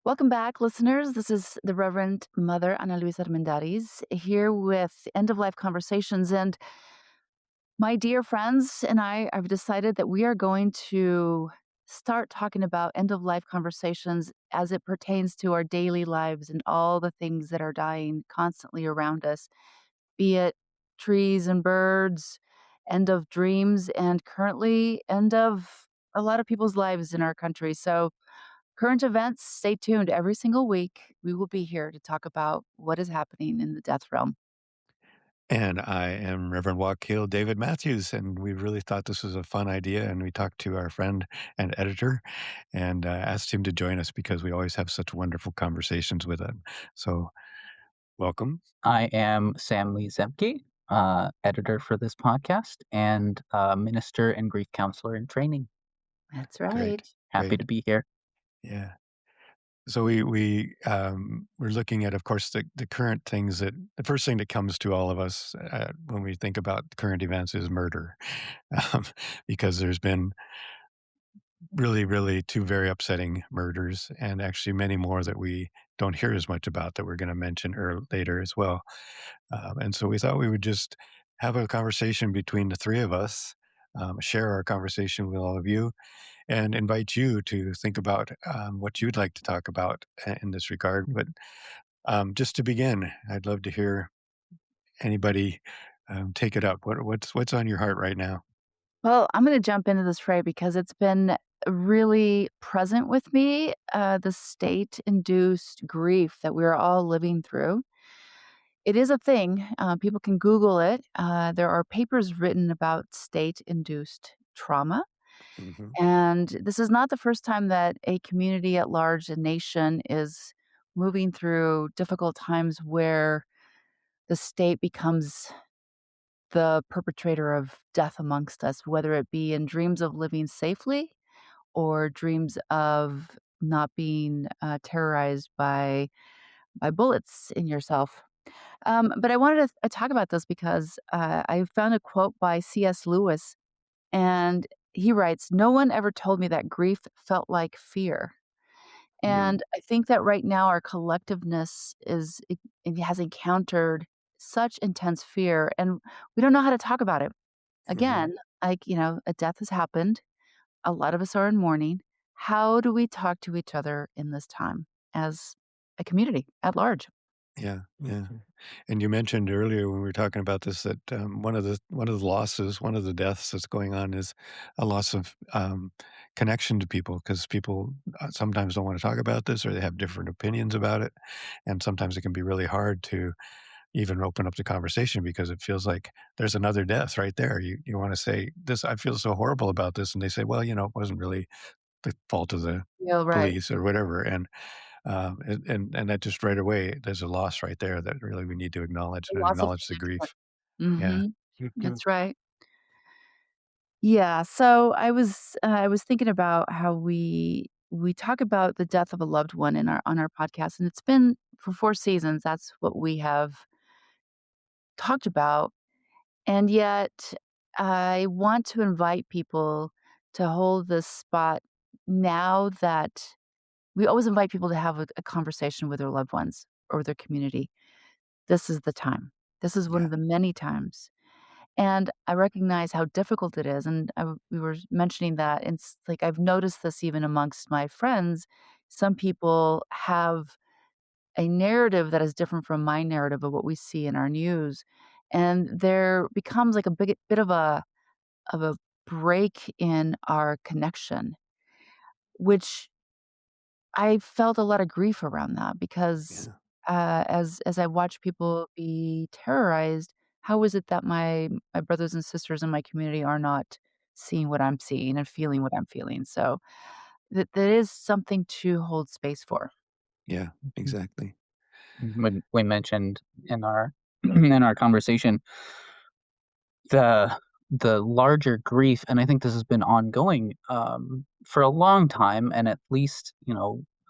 Welcome back, listeners. This is the Reverend Mother Ana Luisa Armendariz here with End of Life Conversations. And my dear friends and I have decided that we are going to start talking about end of life conversations as it pertains to our daily lives and all the things that are dying constantly around us, be it trees and birds, end of dreams, and currently end of a lot of people's lives in our country. So, current events, stay tuned. Every single week, we will be here to talk about what is happening in the death realm. And I am Reverend Joaquil David Matthews, and we really thought this was a fun idea. And we talked to our friend and editor and asked him to join us because we always have such wonderful conversations with him. So, welcome. I am Sam Lee Zemke, editor for this podcast and minister and grief counselor in training. That's Great. right. Happy Great. to be here. Yeah. So we're looking at, of course, the current things that the first thing that comes to all of us when we think about current events is murder, um, because there's been really, really 2 very upsetting murders, and actually many more that we don't hear as much about that we're gonna mention later as well. And so we thought we would just have a conversation between the 3 of us, share our conversation with all of you, and invite you to think about, what you'd like to talk about in this regard. But, just to begin, I'd love to hear anybody, take it up. What's on your heart right now? Well, I'm going to jump into this fray because it's been really present with me, the state induced grief that we're all living through. It is a thing. People can Google it. There are papers written about state induced trauma. Mhm. And this is not the first time that a community at large, a nation, is moving through difficult times where the state becomes the perpetrator of death amongst us, whether it be in dreams of living safely or dreams of not being terrorized by bullets in yourself. But I wanted to talk about this because I found a quote by C.S. Lewis, and he writes, "No one ever told me that grief felt like fear." Mm. And I think that right now our collectiveness it has encountered such intense fear, and we don't know how to talk about it. Mhm. Again, like, a death has happened. A lot of us are in mourning. How do we talk to each other in this time as a community at large? Yeah, yeah. Mhm. And you mentioned earlier when we were talking about this that, one of the losses, one of the deaths that's going on is a loss of, connection to people because people, sometimes don't wanna talk about this or they have different opinions about it, and sometimes it can be really hard to even open up the conversation because it feels like there's another death right there. You wanna say, "This I feel so horrible about this," and they say, "Well, it wasn't really the fault of the Feel right. police," or whatever, and that just right away, there's a loss right there that really we need to acknowledge The and loss of acknowledge the connection. grief. Yeah. Mhm. You too. That's right. Yeah, so I was thinking about how we talk about the death of a loved one in our on our podcast, and it's been for 4 seasons, that's what we have talked about, and yet I want to invite people to hold this spot now that we always invite people to have a conversation with their loved ones or their community. This is the time. This is one Yeah. of the many times. And I recognize how difficult it is, and we were mentioning that, and it's like, I've noticed this even amongst my friends. Some people have a narrative that is different from my narrative of what we see in our news, and there becomes, like, a bit of a break in our connection, which I felt a lot of grief around that because, Yeah. as I watch people be terrorized, how is it that my brothers and sisters in my community are not seeing what I'm seeing and feeling what I'm feeling? So that is something to hold space for. Yeah. Exactly. When we mentioned in our in our conversation the the larger grief, and I think this has been ongoing for a long time, and at least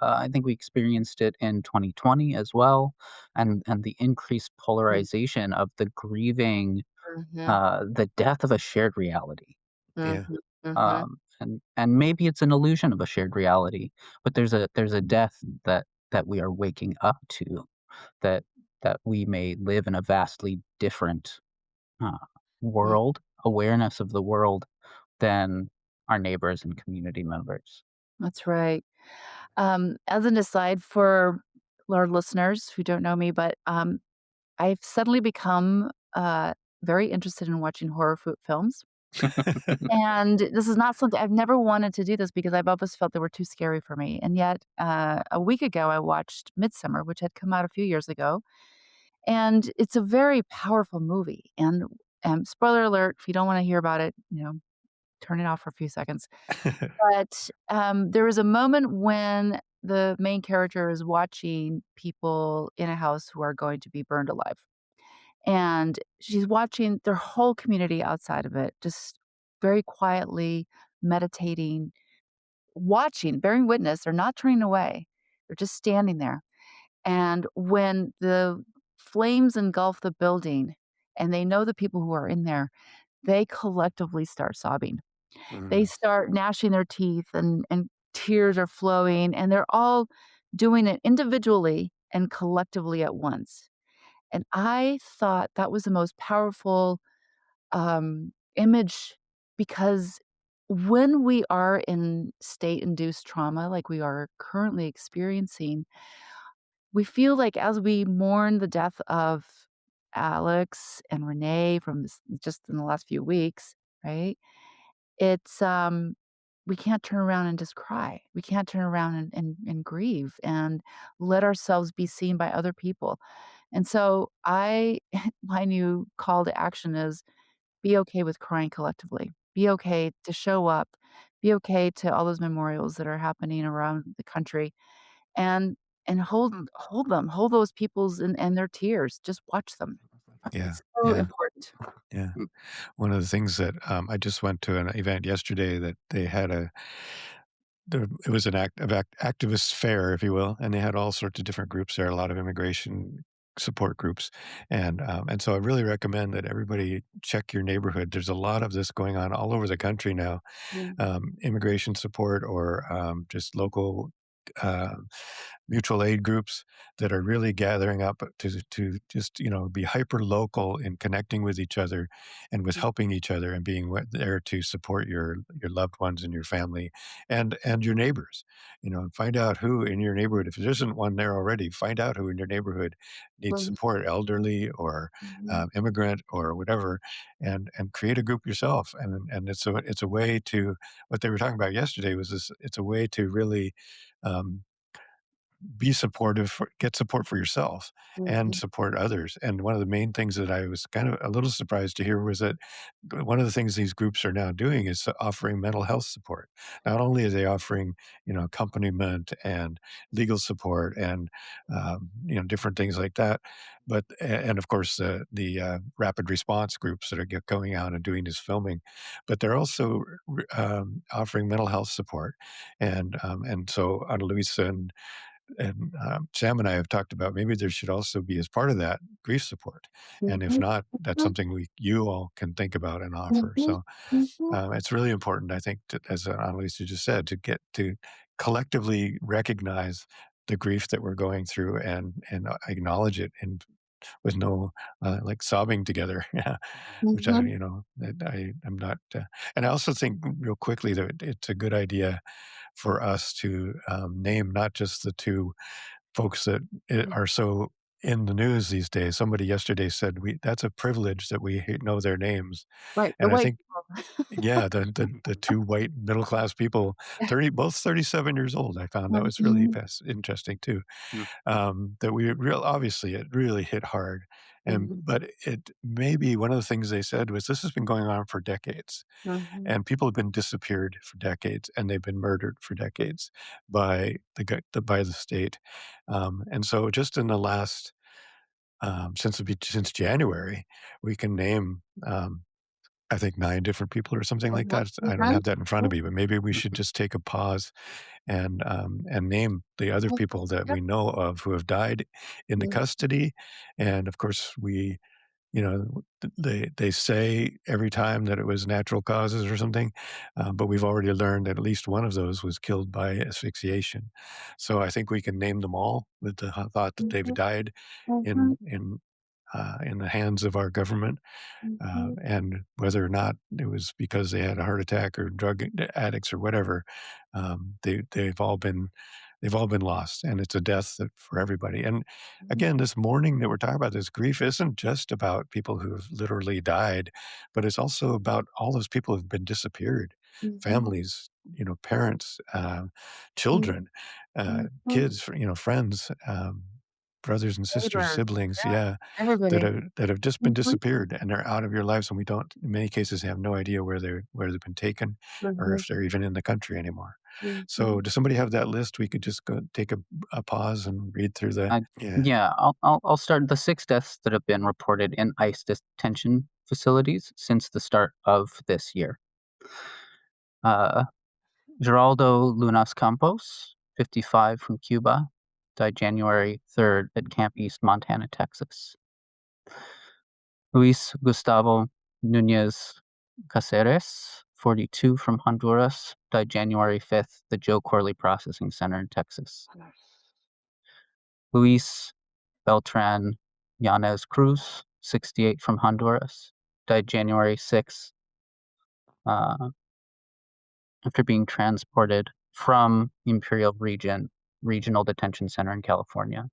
I think we experienced it in 2020 as well, and the increased Mm, polarization of the grieving mhm, the death of a shared reality. mhm, Yeah. mhm. and maybe it's an illusion of a shared reality, but there's a death that we are waking up to, that we may live in a vastly different uh, Mm, world, awareness of the world, than our neighbors and community members. that's right. As an aside for our listeners who don't know me, but I've suddenly become very interested in watching horror films. And this is not something I've never wanted to do this because I've always felt they were too scary for me. And yet, a week ago, I watched Midsummer, which had come out a few years ago, and it's a very powerful movie. And spoiler alert: if you don't want to hear about it, turn it off for a few seconds. But there was a moment when the main character is watching people in a house who are going to be burned alive. And she's watching their whole community outside of it, just very quietly meditating, watching, bearing witness. They're not turning away. They're just standing there. And when the flames engulf the building and they know the people who are in there, they collectively start sobbing. They Mm, start gnashing their teeth and tears are flowing, and they're all doing it individually and collectively at once. And I thought that was the most powerful, image because when we are in state-induced trauma like we are currently experiencing, we feel like as we mourn the death of Alex and Renee from just in the last few weeks, right? It's, we can't turn around and just cry. We can't turn around and grieve and let ourselves be seen by other people. And so my new call to action is be okay with crying collectively. Be okay to show up. Be okay to all those memorials that are happening around the country and hold them, hold those people's and their tears. Just watch them. yeah, It's so yeah, important. yeah. Mm. One of the things that I just went to an event yesterday that they had it was an activist fair, if you will, and they had all sorts of different groups there, a lot of immigration support groups, and so I really recommend that everybody check your neighborhood. There's a lot of this going on all over the country now, Mm, immigration support or just local uh, mutual aid groups that are really gathering up to just be hyper local in connecting with each other and with mm, helping each other and being there to support your loved ones and your family and your neighbors. Find out who in your neighborhood, if there isn't one there already, find out who in your neighborhood needs mhm, support, elderly or mhm, immigrant or whatever, and create a group yourself. And it's a way to, what they were talking about yesterday was this, it's a way to really um, be supportive get support for yourself and mhm, support others. And one of the main things that I was kind of a little surprised to hear was that one of the things these groups are now doing is offering mental health support. Not only are they offering, accompaniment and legal support and, different things like that, but and of course the rapid response groups that are going out and doing this filming, but they're also offering mental health support. And so Ana Luisa and Sam and I have talked about maybe there should also be, as part of that, grief support, and if mhm, not, that's something you all can think about and offer. mhm, So mhm, it's really important, I think, as Annalisa just said, to get to collectively recognize the grief that we're going through and acknowledge it, and with no like sobbing together, yeah, which mhm, that I'm not. And I also think real quickly that it's a good idea for us to name not just the two folks that mhm. are so in the news these days. Somebody yesterday said that's a privilege that we know their names, Right, the and I white think, people. yeah, the two white middle class people, both 37 years old. I found that was really Mhm, interesting too. Mm. That we real obviously it really hit hard, and mhm, but it maybe one of the things they said was this has been going on for decades, mhm. and people have been disappeared for decades, and they've been murdered for decades by by the state, and so just in the last since January, we can name. I think 9 different people or something like Mhm, that. I don't mhm, have that in front of mhm, me, but maybe we should Mhm. just take a pause and name the other mhm. people that Yep. we know of who have died in the Mhm, custody. And of course, we you know, they say every time that it was natural causes or something, but we've already learned that at least one of those was killed by asphyxiation. So I think we can name them all with the thought that they've Mhm, died mhm, in the hands of our government, mhm, and whether or not it was because they had a heart attack or drug addicts or whatever, they've all been lost, and it's a death for everybody. And mhm, again, this mourning that we're talking about, this grief, isn't just about people who've literally died, but it's also about all those people who've been disappeared, mhm, families, parents, mhm, children, mhm. kids, friends, brothers and sisters, Neighbors, siblings, yeah, yeah, everybody. that have just been Mhm, disappeared and are out of your lives, and we don't, in many cases, have no idea where they've been taken or mhm, if they're even in the country anymore. So, mhm. does somebody have that list? We could just go take a pause and read through the I yeah. yeah, I'll start the 6 deaths that have been reported in ICE detention facilities since the start of this year. Uh, Geraldo Lunas Campos, 55, from Cuba, died January 3rd at Camp East, Montana, Texas. Luis Gustavo Nunez Caceres, 42, from Honduras, died January 5th, the Joe Corley Processing Center in Texas. Luis Beltran Yanez Cruz, 68, from Honduras, died January 6th, uh, after being transported from Imperial Regional Detention Center in California.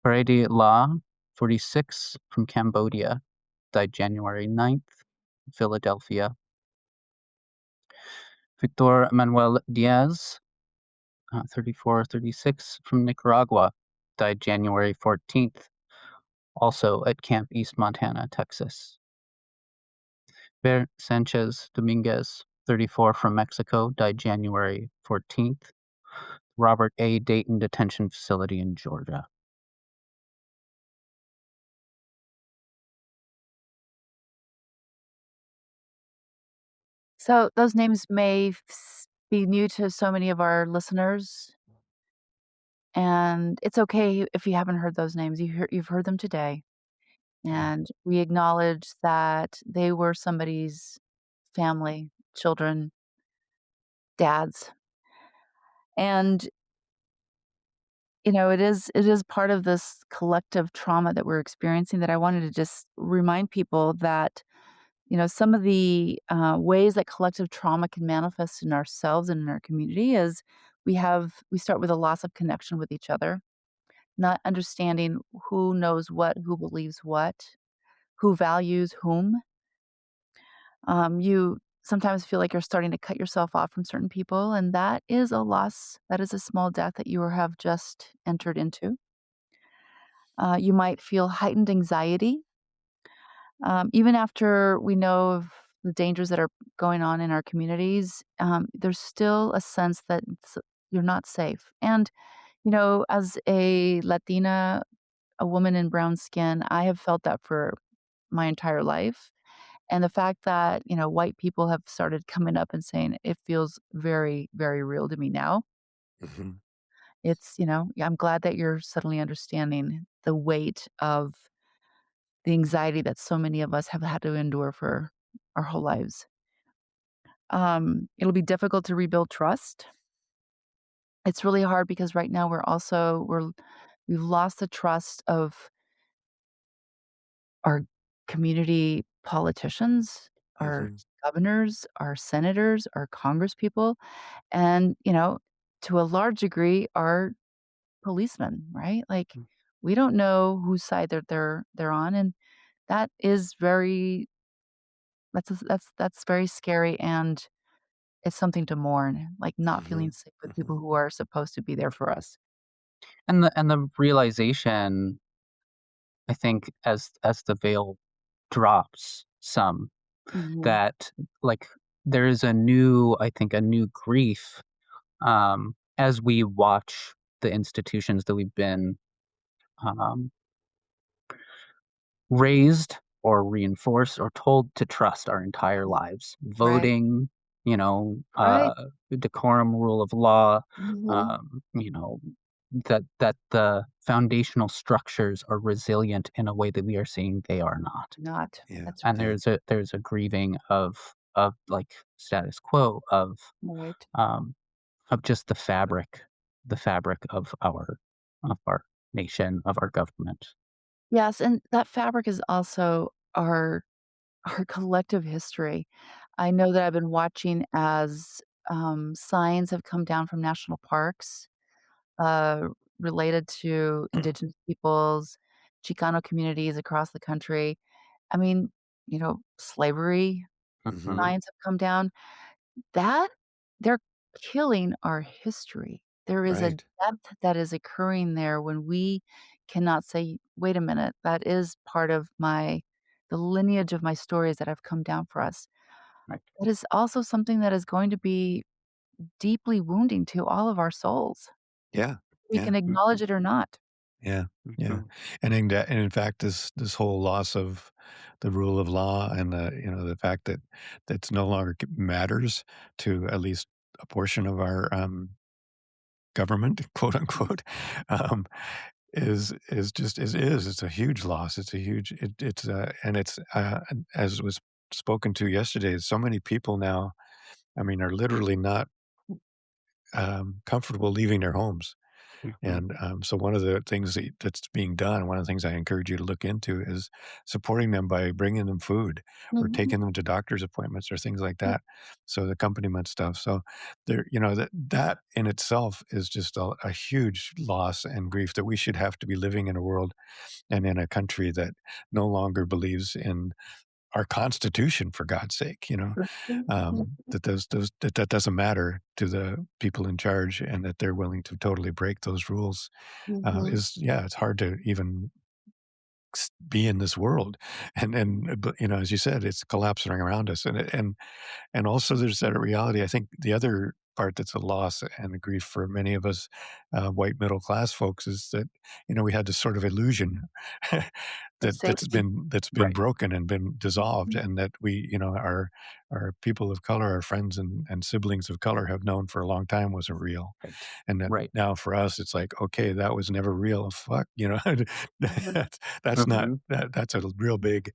Brady La, 46, from Cambodia, died January 9th, Philadelphia. Victor Manuel Diaz, 34, 36, from Nicaragua, died January 14th, also at Camp East, Montana, Texas. Ver Sanchez Dominguez, 34, from Mexico, died January 14th. Robert A. Dayton Detention Facility in Georgia. So those names may be new to so many of our listeners, and it's okay if you haven't heard those names. You've heard them today, Yeah. and we acknowledge that they were somebody's family, children, dads, and it is part of this collective trauma that we're experiencing that I wanted to just remind people that some of the ways that collective trauma can manifest in ourselves and in our community is we start with a loss of connection with each other, not understanding who knows what, who believes what, who values whom. You sometimes feel like you're starting to cut yourself off from certain people, and that is a loss. That is a small death that you have just entered into. You might feel heightened anxiety. Even after we know of the dangers that are going on in our communities, there's still a sense that you're not safe. And, as a Latina, a woman in brown skin, I have felt that for my entire life. And the fact that, white people have started coming up and saying it feels very, very real to me now. Mhm. Yeah, I'm glad that you're suddenly understanding the weight of the anxiety that so many of us have had to endure for our whole lives. It'll be difficult to rebuild trust. It's really hard because right now we've lost the trust of our community politicians, our Mhm. governors, our senators, our congresspeople, and, to a large degree, our policemen, right? Like, we don't know whose side they're on, and that is very that's very scary, and it's something to mourn, like, not feeling Mhm. safe with Mhm. people who are supposed to be there for us. And the realization, I think, as the veil drops some, Mhm. that, like, there is a new grief, as we watch the institutions that we've been, um, raised or reinforced or told to trust our entire Mhm. lives. Right. Voting, Right. decorum, rule of law, Mhm. you know, that the foundational structures are resilient in a way that we are seeing they are not. Not. Yeah. That's And Yeah. there's a grieving of, like, status quo, right. um, of just the fabric of our nation, of our government. Yes, and that fabric is also our collective history. I know that I've been watching as, signs have come down from national parks, uh, related to indigenous peoples, Chicano communities across the country. I mean, slavery Mhm. Mhm. signs have come down. That they're killing our history. There is a Right. depth that is occurring there when we cannot say, "Wait a minute, that is part of the lineage of my stories that have come down for us." Right. That is also something that is going to be deeply wounding to all of our souls. Yeah. We Yeah. can acknowledge Mhm. it or not. Yeah. Yeah. Mhm. And in fact, this whole loss of the rule of law and the fact that that's no longer matters to at least a portion of our government, quote unquote, um, is just is it's a huge loss. It's a huge it's and it's as was spoken to yesterday. So many people now, I mean, are literally not comfortable leaving their homes. Mhm. And so one of the things that's being done, one of the things I encourage you to look into is supporting them by bringing them food or Mhm, taking them to doctor's appointments or things like that. So the accompaniment stuff. So there, that in itself is just a huge loss and grief that we should have to be living in a world and in a country that no longer believes in our Constitution, for God's sake, mhm, that doesn't matter to the people in charge, and that they're willing to totally break those rules, mhm, is yeah, it's hard to even be in this world, and but as you said, it's collapsing around us, and also there's that reality. I think the other part that's a loss and a grief for many of us, white middle class folks, is that we had this sort of illusion of that that's safety. been Right. broken and been dissolved, Mhm, and that we, our people of color, our friends and siblings of color have known for a long time wasn't real, Right. and that Right. now for us it's like, okay, that was never real. Fuck, mhm, that's not Mhm. that's a real big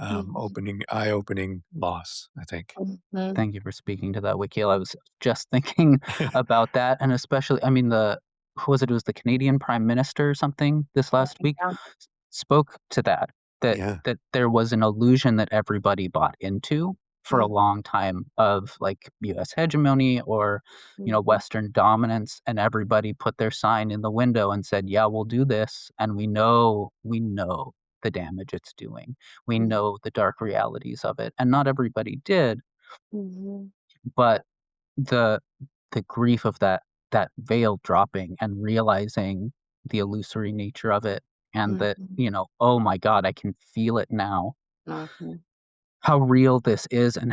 mhm, eye-opening loss, I think. mhm. Thank you for speaking to that, Wakil. I was just thinking about that, and especially, I mean, who was it? It was the Canadian Prime Minister or something this last week Yeah. spoke to that Yeah. that there was an illusion that everybody bought into for a Mhm, long time of, like, U.S. hegemony or, mhm, Western dominance, and everybody put their sign in the window and said, "Yeah, we'll do this," and we know the damage it's doing. We mhm, know the dark realities of it, and not everybody did, mhm, but the the grief of that veil dropping and realizing the illusory nature of it, and that, mhm, "Oh my god, I can feel it now, mhm, how real this is, and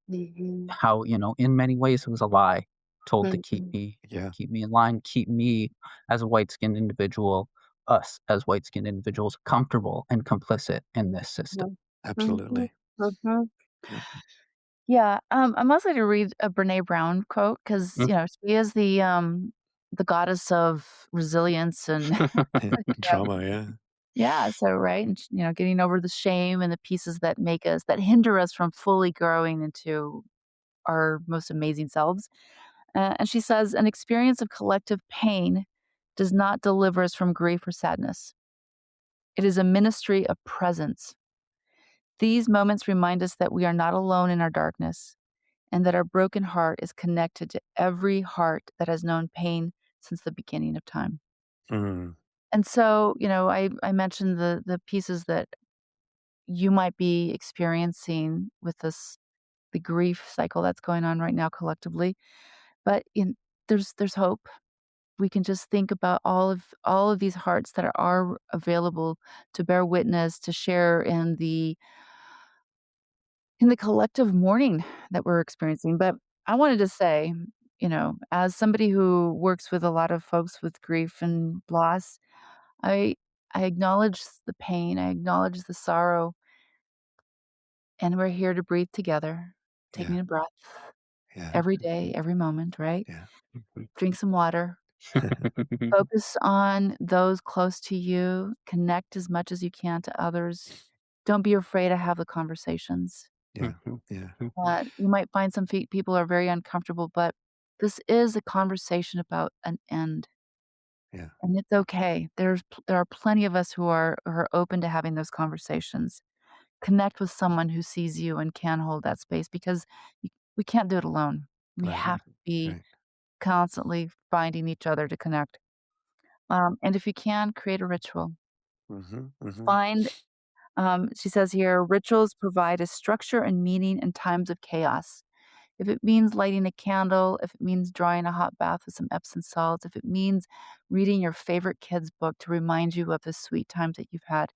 mhm, how, in many ways it was a lie told to keep mhm. me Yeah. keep me in line, keep me as a white-skinned individual, us as white-skinned individuals comfortable and complicit in this system." Mhm. Mhm. Absolutely. Mhm. Yeah. Yeah, I'm also to read a Brené Brown quote because Mm. she is the goddess of resilience and Trauma, yeah. yeah, so right, and getting over the shame and the pieces that hinder us from fully growing into our most amazing selves. And she says, "An experience of collective pain does not deliver us from grief or sadness. It is a ministry of presence. These moments remind us that we are not alone in our darkness and that our broken heart is connected to every heart that has known pain since the beginning of time." Mm. And so, I mentioned the pieces that you might be experiencing with the grief cycle that's going on right now collectively, but there's hope. We can just think about all of these hearts that are available to bear witness, to share in the collective mourning that we're experiencing. But I wanted to say, as somebody who works with a lot of folks with grief and loss, I I acknowledge the pain, I acknowledge the sorrow, and we're here to breathe together, Yeah. taking a breath Yeah. every day, every moment, right? Yeah. Mhm. Drink some water. Focus on those close to you, connect as much as you can to others. Don't be afraid to have the conversations. Yeah, yeah, You might find some people are very uncomfortable, but this is a conversation about an end, yeah, and it's okay. There are plenty of us who are open to having those conversations. Connect with someone who sees you and can hold that space because y we can't do it alone. We right, have to be right. constantly finding each other to connect. And if you can, create a ritual. Mhm, mhm. Find she says here, rituals provide a structure and meaning in times of chaos. If it means lighting a candle, if it means drawing a hot bath with some Epsom salts, if it means reading your favorite kid's book to remind you of the sweet times that you've had,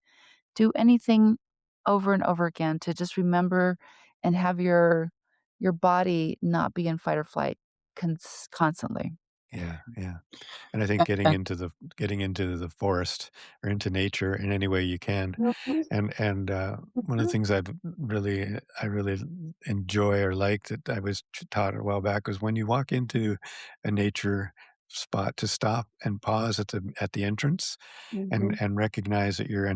do anything over and over again to just remember and have your body not be in fight or flight constantly. Yeah, yeah. And I think And getting into the forest or into nature in any way you can. Mhm, And one of the mhm, things I really enjoy or like that I was taught a while back was when you walk into a nature spot to stop and pause at the entrance mhm, and recognize that you're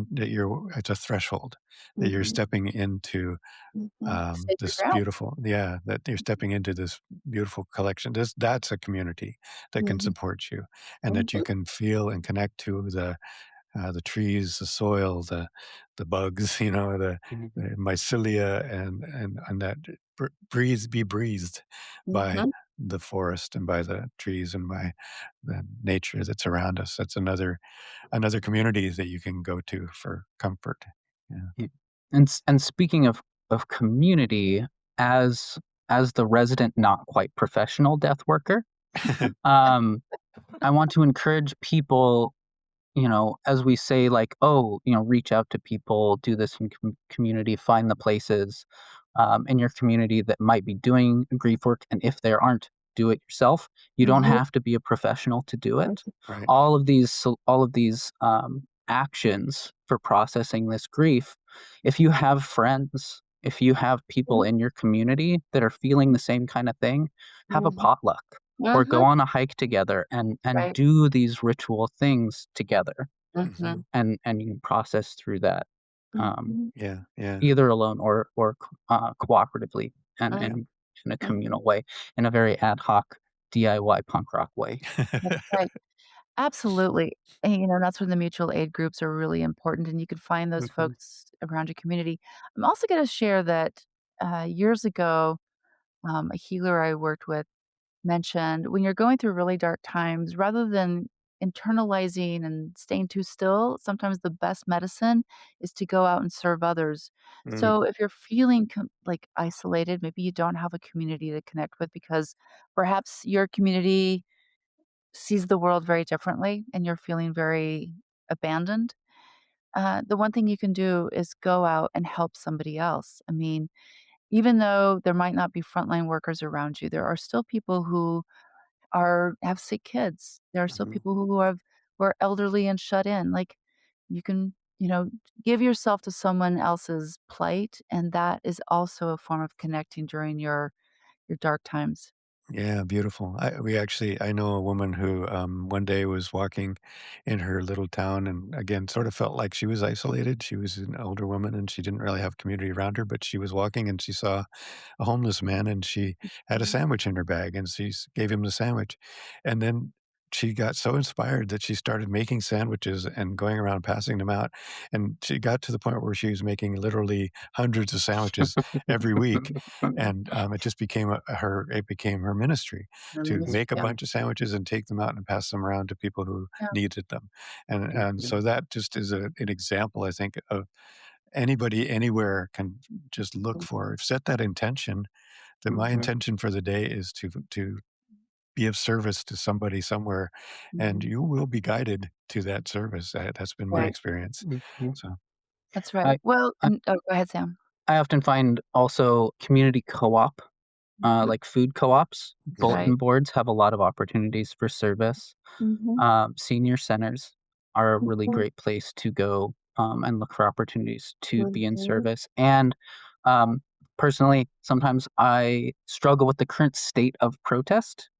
it's a threshold, that you're mhm, stepping into sacred this ground. beautiful yeah, that you're stepping into this beautiful collection. That's a community that can Mhm, support you and that you mhm, can feel and connect to the trees, the soil, the bugs, you know, the mycelia and that be breathed by mhm. the forest and by the trees and by the nature that's around us. That's another community that you can go to for comfort. Yeah. Yeah. And speaking of community, as as the resident not quite professional death worker, um, I want to encourage people, as we say, like, oh, reach out to people, do this in community, find the places in your community that might be doing grief work. And if there aren't, do it yourself. You don't Mhm, have to be a professional to do it. Right. All of these actions for processing this grief, if you have friends, if you have people mhm, in your community that are feeling the same kind of thing, have a mhm, potluck or go mhm. on a hike together and Right. do these ritual things together, Mhm. Mhm, and you can process through that, um, mhm, Yeah, yeah, either alone or cooperatively and yeah. mhm, in a mhm. communal way, in a very ad hoc DIY punk rock way. That's right. Absolutely. And, that's when the mutual aid groups are really important, and you could find those Mhm, folks around your community. I'm also gonna share that, years ago, a healer I worked with mentioned when you're going through really dark times, rather than internalizing and staying too still, sometimes the best medicine is to go out and serve others. Mm, So if you're feeling like isolated, maybe you don't have a community to connect with because perhaps your community sees the world very differently and you're feeling very abandoned. The one thing you can do is go out and help somebody else. I mean, even though there might not be frontline workers around you, there are still people who have sick kids. There are still mhm. people who are elderly and shut in. Like, you can, give yourself to someone else's plight, and that is also a form of connecting during your dark times. Yeah, beautiful. I know a woman who, one day was walking in her little town and again, sort of felt like she was isolated. She was an older woman and she didn't really have community around her, but she was walking and she saw a homeless man and she had a Mhm. sandwich in her bag and gave him the sandwich. And then she got so inspired that she started making sandwiches and going around passing them out. And she got to the point where she was making literally hundreds of sandwiches every week. And it just it became her ministry Your to ministry. make a Yeah. bunch of sandwiches and take them out and pass them around to people who Yeah. needed them. And mhm, so that just is an example, I think, of anybody anywhere can just look for set that intention that my mhm. intention for the day is to be of service to somebody somewhere, and Mhm. you will be guided to that service. That's been my Right. experience. Mhm. So, That's I right. Well, I oh, go ahead, Sam. I often find also community co-op, Mhm. like food co-ops, yeah. Right. bulletin boards have a lot of opportunities for service. Mhm. Senior centers are a really Mhm. great place to go, and look for opportunities to be in Mhm. service. And um, personally, sometimes I struggle with the current state of protest.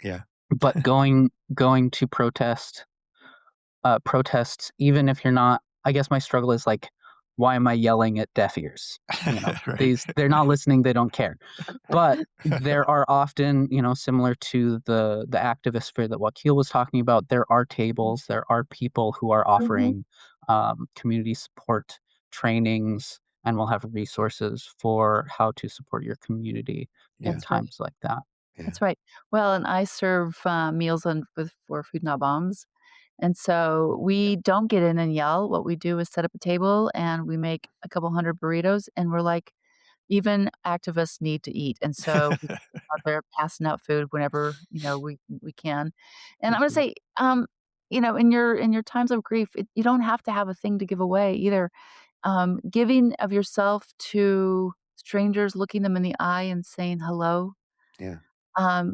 Yeah. but going to protests, even if you're not. I guess my struggle is like, why am I yelling at deaf ears? Right. They're not listening, they don't care. But there are often, similar to the activist fair that Wakil was talking about, there are tables, there are people who are Mhm. offering community support trainings, and will have resources for how to support your community in Yeah. That's right. times like that. Yeah. That's right. Well, and I serve, meals on with for Food Not Bombs, and so we don't get in and yell. What we do is set up a table, and we make a couple hundred burritos, and we're like, even activists need to eat, and so we out there passing out food whenever, we can. And I'm gonna Mhm. say, in your times of grief, you don't have to have a thing to give away either. Giving of yourself to strangers, looking them in the eye and saying hello, Yeah.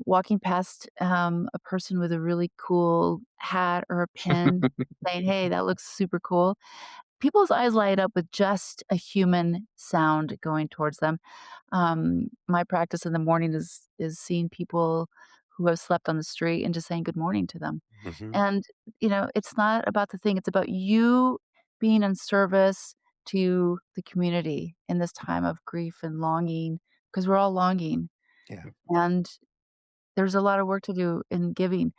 walking past, a person with a really cool hat or a pin, saying, "Hey, that looks super cool." People's eyes light up with just a human sound going towards them. My practice in the morning is seeing people who have slept on the street and just saying good morning to them. Mhm. And, it's not about the thing, it's about you being in service to the community in this time of grief and longing, because we're all longing. Yeah. And there's a lot of work to do in giving.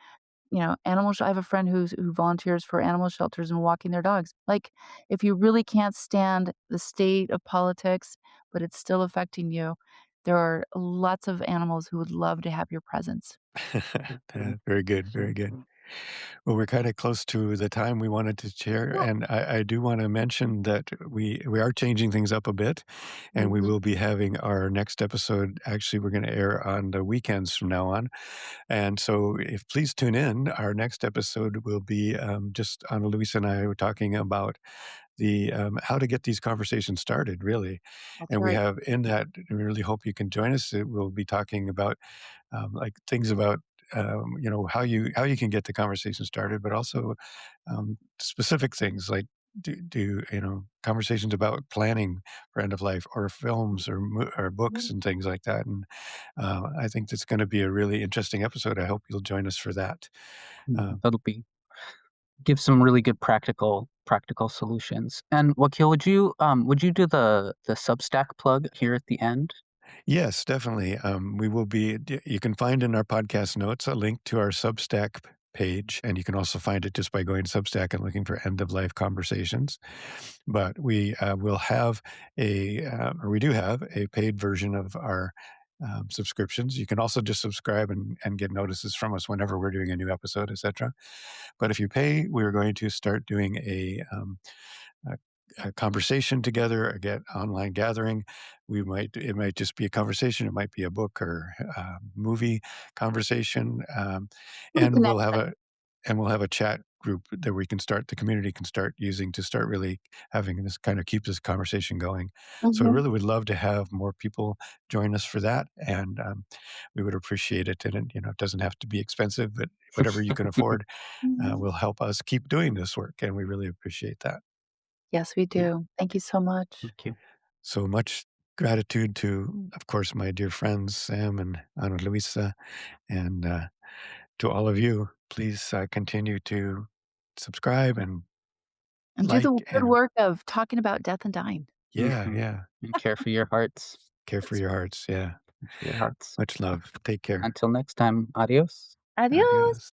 I have a friend who volunteers for animal shelters and walking their dogs. Like, if you really can't stand the state of politics, but it's still affecting you, there are lots of animals who would love to have your presence. Mhm. Very good, very good. Well, we're kinda close to the time we wanted to share, Yeah. and I do wanna mention that we are changing things up a bit, and we Mhm. will be having our next episode actually, we're gonna air on the weekends from now on, and so if please tune in. Our next episode will be, just Ana Luisa and I were talking about how to get these conversations started, really, That's and we right. have in that, I really hope you can join us. We'll be talking about like things about how you can get the conversation started, but also specific things like do conversations about planning for end of life or films or books Mhm. and things like that. And I think that's going to be a really interesting episode. I hope you'll join us for that. Yeah, Um, that'll be give some really good practical solutions. And Wakil, would you do the Substack plug here at the end? Yes, definitely. We will be. You can find in our podcast notes a link to our Substack page, and you can also find it just by going to Substack and looking for End of Life Conversations. But we will have or we do have a paid version of our subscriptions. You can also just subscribe and get notices from us whenever we're doing a new episode, etc. But if you pay, we're going to start doing a, a conversation together, a get online gathering. It might just be a conversation. It might be a book or movie conversation, Really and connect them. we'll have a chat group that the community can start using to start really having this kind of keep this conversation going. So I Mhm. really would love to have more people join us for that, and we would appreciate it. And it doesn't have to be expensive, but whatever you can afford Mhm. will help us keep doing this work, and we really appreciate that. Yes, we Yeah, do. Thank you so much. thank you. So much gratitude to, of course, my dear friends, Sam and Ana Luisa, and to all of you. Please continue to subscribe and And do like the good and work of talking about death and dying. yeah, Mhm. yeah. And care for your hearts. Care for That's your hearts. Yeah. For your hearts. Much love. Take care. Until next time, adios. Adios. Adios.